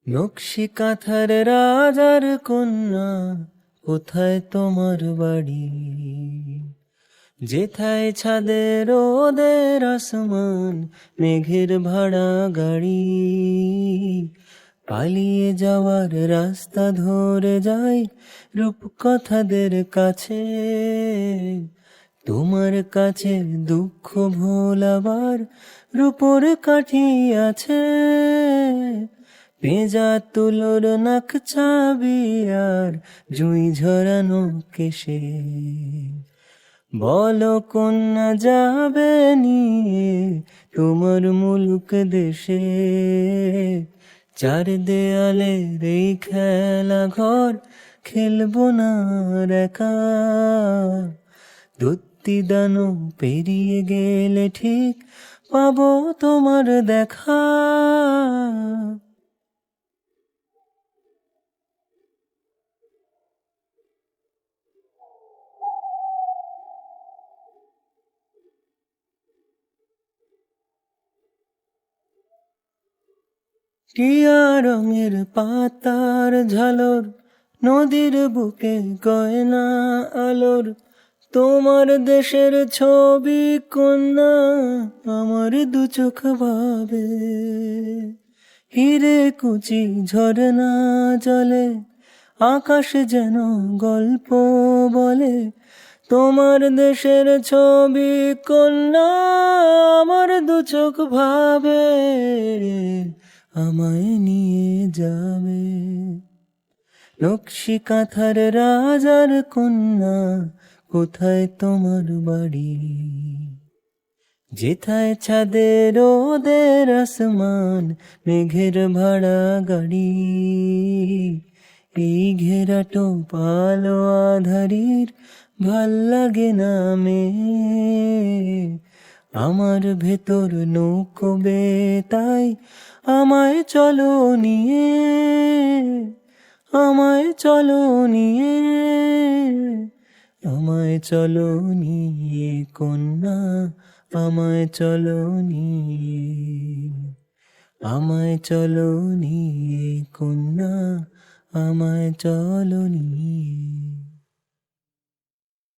নকশি কাঁথার রাজার কন্যা, কোথায় তোমার বাড়ি? যেথায় ছাদের ওদের আসমান, মেঘের ভাড়া গাড়ি। পালিয়ে যাওয়ার রাস্তা ধরে যাই রূপকথাদের কাছে। তোমার কাছে দুঃখ ভোলাবার রূপোর কাঠি আছে। পেঁজা তুলোর নাক চাবি আর জুঁই ঝরানো কেশে। বলো কন্যা যাবে নিয়ে তোমার মুলুক দেশে। চার দেয়ালে এই খেলা ঘর, খেলবো না আর একা। দত্তি দানো পেরিয়ে গেলে ঠিক পাবো তোমার দেখা। টিয়া রঙের পাতার ঝালর, নদীর বুকে গয়না আলোর। তোমার দেশের ছবি কন্যা আমার দু চোখ ভাবে। হিরে কুচি ঝরনা জলে, আকাশ যেন গল্প বলে। তোমার দেশের ছবি কন্যা আমার দু চোখ ভাবে। আমায় নিয়ে যাবে। নকশি কাঁথার রাজার কন্যা, কোথায় তোমার বাড়ি? যেথায় ছাদের ওদের আসমান, মেঘের ভাড়া গাড়ি। এই ঘেরাটো পালো আধারির ভাল লাগে না মে। আমার ভেতর নৌকোবে তাই আমায় চলো নিয়ে। আমায় চলো নিয়ে, আমায় চলো নিয়ে কন্যা, আমায় চলো নিয়ে। আমায় চলো নিয়ে কন্যা, আমায় চলো নিয়ে।